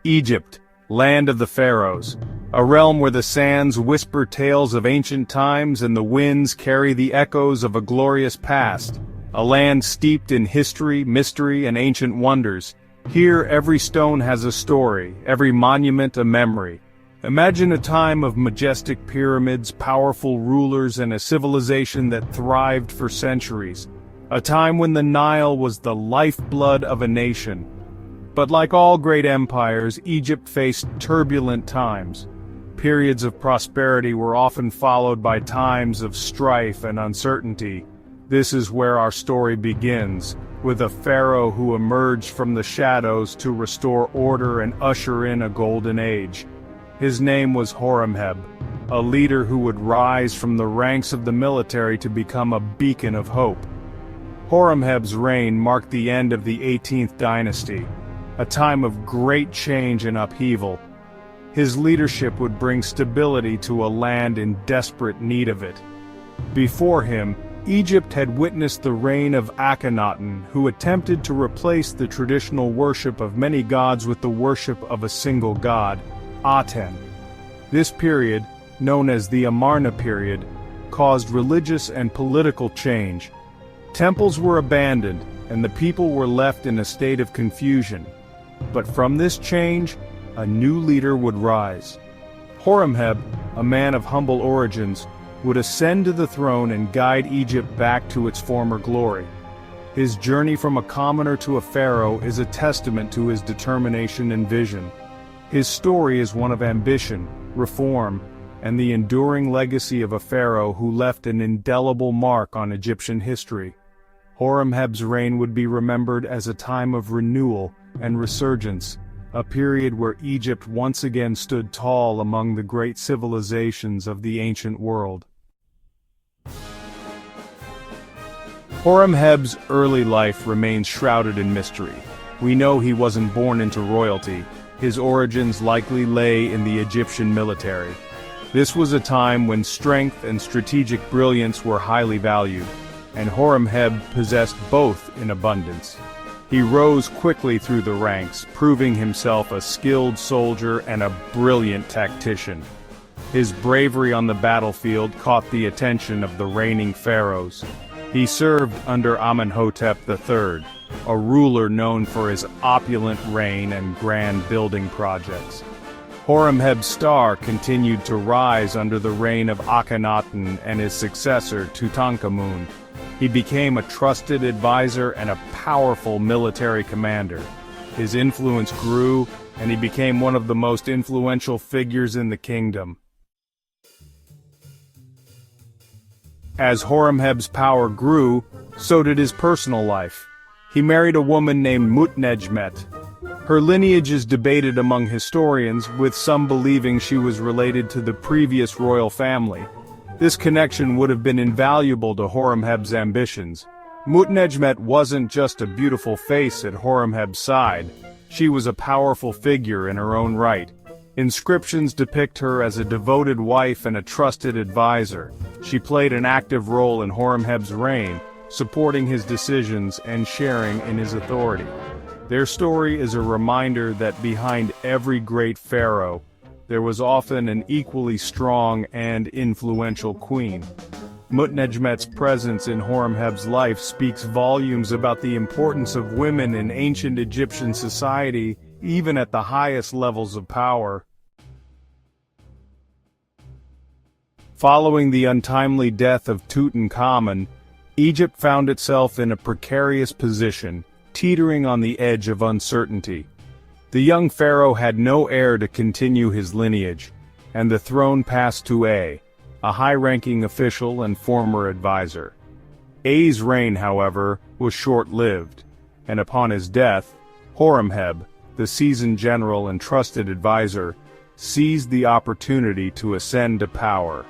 Egypt, land of the pharaohs, a realm where the sands whisper tales of ancient times and the winds carry the echoes of a glorious past, a land steeped in history, mystery, and ancient wonders. Here every stone has a story, every monument a memory. Imagine a time of majestic pyramids, powerful rulers, and a civilization that thrived for centuries. A time when the Nile was the lifeblood of a nation. But like all great empires, Egypt faced turbulent times. Periods of prosperity were often followed by times of strife and uncertainty. This is where our story begins, with a pharaoh who emerged from the shadows to restore order and usher in a golden age. His name was Horemheb, a leader who would rise from the ranks of the military to become a beacon of hope. Horemheb's reign marked the end of the 18th dynasty, a time of great change and upheaval. His leadership would bring stability to a land in desperate need of it. Before him, Egypt had witnessed the reign of Akhenaten, who attempted to replace the traditional worship of many gods with the worship of a single god, Aten. This period, known as the Amarna period, caused religious and political change. Temples were abandoned, and the people were left in a state of confusion. But from this change, a new leader would rise. Horemheb, a man of humble origins, would ascend to the throne and guide Egypt back to its former glory. His journey from a commoner to a pharaoh is a testament to his determination and vision. His story is one of ambition, reform, and the enduring legacy of a pharaoh who left an indelible mark on Egyptian history. Horemheb's reign would be remembered as a time of renewal and resurgence, a period where Egypt once again stood tall among the great civilizations of the ancient world. Horemheb's early life remains shrouded in mystery. We know he wasn't born into royalty. His origins likely lay in the Egyptian military. This was a time when strength and strategic brilliance were highly valued, and Horemheb possessed both in abundance. He rose quickly through the ranks, proving himself a skilled soldier and a brilliant tactician. His bravery on the battlefield caught the attention of the reigning pharaohs. He served under Amenhotep III, a ruler known for his opulent reign and grand building projects. Horemheb's star continued to rise under the reign of Akhenaten and his successor Tutankhamun. He became a trusted advisor and a powerful military commander. His influence grew, and he became one of the most influential figures in the kingdom. As Horemheb's power grew, so did his personal life. He married a woman named Mutnejmet. Her lineage is debated among historians, with some believing she was related to the previous royal family. This connection would have been invaluable to Horemheb's ambitions. Mutnejmet wasn't just a beautiful face at Horemheb's side. She was a powerful figure in her own right. Inscriptions depict her as a devoted wife and a trusted advisor. She played an active role in Horemheb's reign, supporting his decisions and sharing in his authority. Their story is a reminder that behind every great pharaoh, there was often an equally strong and influential queen. Mutnejmet's presence in Horemheb's life speaks volumes about the importance of women in ancient Egyptian society, even at the highest levels of power. Following the untimely death of Tutankhamun, Egypt found itself in a precarious position, teetering on the edge of uncertainty. The young pharaoh had no heir to continue his lineage, and the throne passed to A high-ranking official and former advisor. A's reign, however, was short-lived, and upon his death, Horemheb, the seasoned general and trusted advisor, seized the opportunity to ascend to power.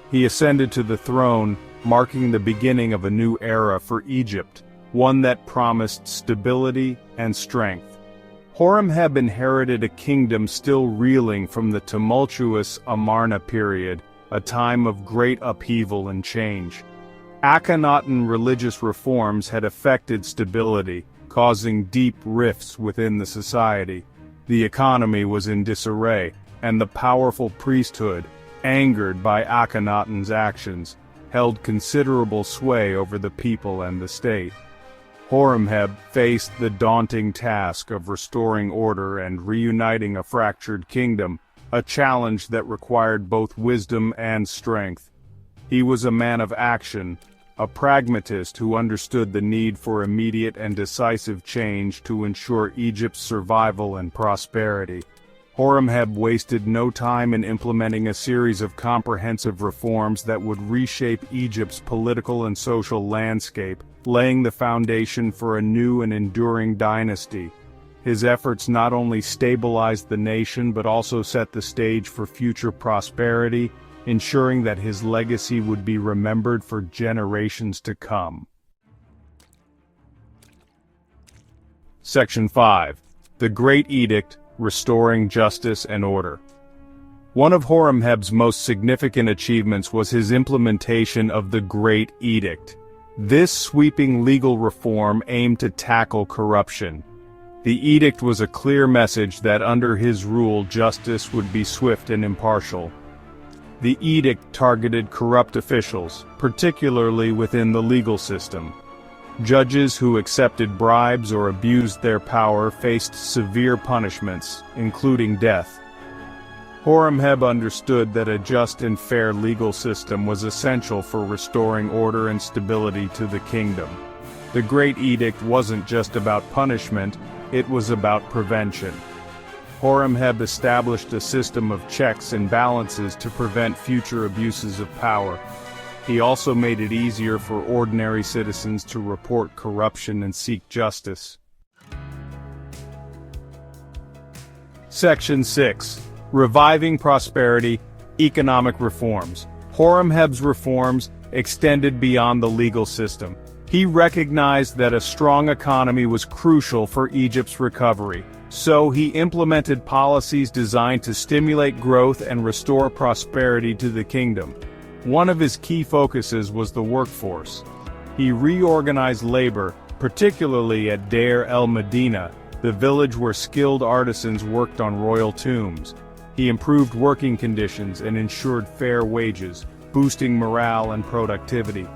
He ascended to the throne, marking the beginning of a new era for Egypt, one that promised stability and strength. Horemheb inherited a kingdom still reeling from the tumultuous Amarna period, a time of great upheaval and change. Akhenaten religious reforms had affected stability, causing deep rifts within the society. The economy was in disarray, and the powerful priesthood, angered by Akhenaten's actions, held considerable sway over the people and the state. Horemheb faced the daunting task of restoring order and reuniting a fractured kingdom, a challenge that required both wisdom and strength. He was a man of action, a pragmatist who understood the need for immediate and decisive change to ensure Egypt's survival and prosperity. Horemheb wasted no time in implementing a series of comprehensive reforms that would reshape Egypt's political and social landscape, laying the foundation for a new and enduring dynasty. His efforts not only stabilized the nation but also set the stage for future prosperity, ensuring that his legacy would be remembered for generations to come. Section 5. The Great Edict, Restoring Justice and Order. One of Horemheb's most significant achievements was his implementation of the Great Edict. This sweeping legal reform aimed to tackle corruption. The edict was a clear message that under his rule justice would be swift and impartial. The edict targeted corrupt officials, particularly within the legal system. Judges who accepted bribes or abused their power faced severe punishments, including death. Horemheb understood that a just and fair legal system was essential for restoring order and stability to the kingdom. The Great Edict wasn't just about punishment, it was about prevention. Horemheb established a system of checks and balances to prevent future abuses of power. He also made it easier for ordinary citizens to report corruption and seek justice. Section 6. Reviving Prosperity, Economic Reforms. Horemheb's reforms extended beyond the legal system. He recognized that a strong economy was crucial for Egypt's recovery, so he implemented policies designed to stimulate growth and restore prosperity to the kingdom. One of his key focuses was the workforce. He reorganized labor, particularly at Deir el-Medina, the village where skilled artisans worked on royal tombs. He improved working conditions and ensured fair wages, boosting morale and productivity.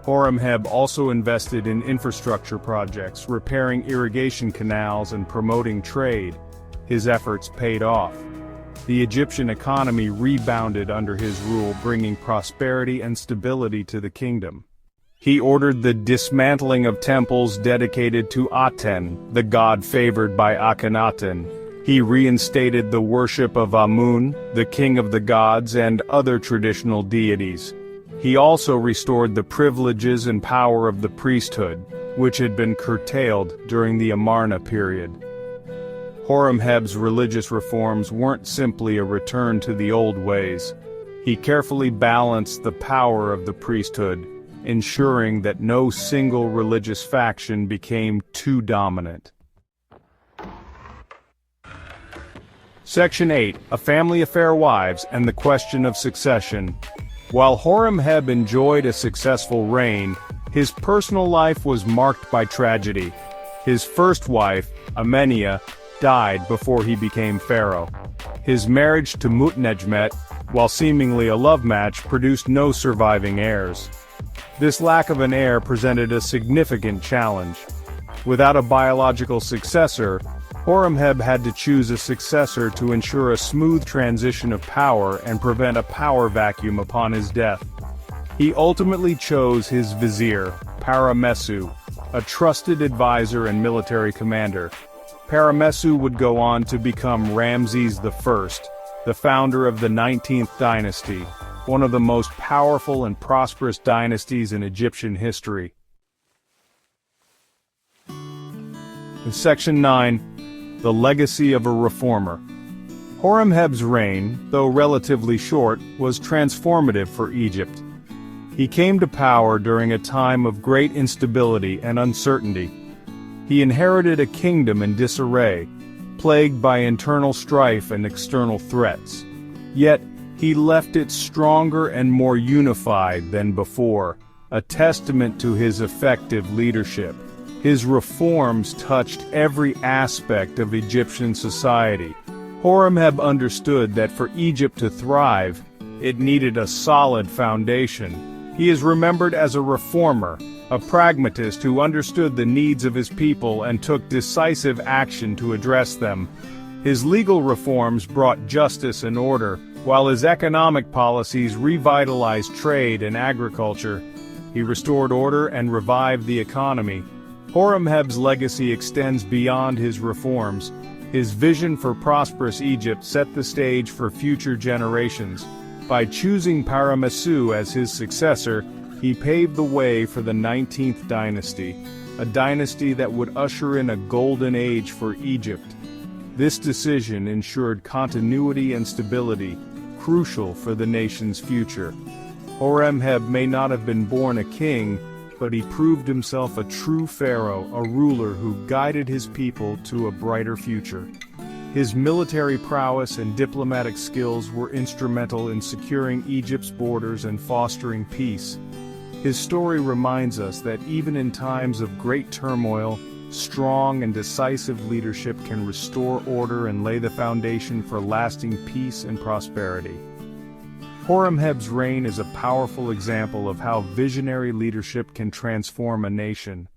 Horemheb also invested in infrastructure projects, repairing irrigation canals and promoting trade. His efforts paid off. The Egyptian economy rebounded under his rule, bringing prosperity and stability to the kingdom. He ordered the dismantling of temples dedicated to Aten, the god favored by Akhenaten. He reinstated the worship of Amun, the king of the gods, and other traditional deities. He also restored the privileges and power of the priesthood, which had been curtailed during the Amarna period. Horemheb's religious reforms weren't simply a return to the old ways. He carefully balanced the power of the priesthood, ensuring that no single religious faction became too dominant. Section 8. A Family Affair, Wives, and the Question of Succession. While Horemheb enjoyed a successful reign, his personal life was marked by tragedy. His first wife, Amenia, died before he became pharaoh. His marriage to Mutnejmet, while seemingly a love match, produced no surviving heirs. This lack of an heir presented a significant challenge. Without a biological successor, Horemheb had to choose a successor to ensure a smooth transition of power and prevent a power vacuum upon his death. He ultimately chose his vizier, Paramessu, a trusted advisor and military commander. Paramessu would go on to become Ramses I, the founder of the 19th dynasty, one of the most powerful and prosperous dynasties in Egyptian history. In Section 9, the Legacy of a Reformer. Horemheb's reign, though relatively short, was transformative for Egypt. He came to power during a time of great instability and uncertainty. He inherited a kingdom in disarray, plagued by internal strife and external threats. Yet, he left it stronger and more unified than before, a testament to his effective leadership. His reforms touched every aspect of Egyptian society. Horemheb understood that for Egypt to thrive, it needed a solid foundation. He is remembered as a reformer, a pragmatist who understood the needs of his people and took decisive action to address them. His legal reforms brought justice and order, while his economic policies revitalized trade and agriculture. He restored order and revived the economy. Horemheb's legacy extends beyond his reforms. His vision for prosperous Egypt set the stage for future generations. By choosing Paramesu as his successor, he paved the way for the 19th dynasty, a dynasty that would usher in a golden age for Egypt. This decision ensured continuity and stability, crucial for the nation's future. Horemheb may not have been born a king, but he proved himself a true pharaoh, a ruler who guided his people to a brighter future. His military prowess and diplomatic skills were instrumental in securing Egypt's borders and fostering peace. His story reminds us that even in times of great turmoil, strong and decisive leadership can restore order and lay the foundation for lasting peace and prosperity. Horemheb's reign is a powerful example of how visionary leadership can transform a nation.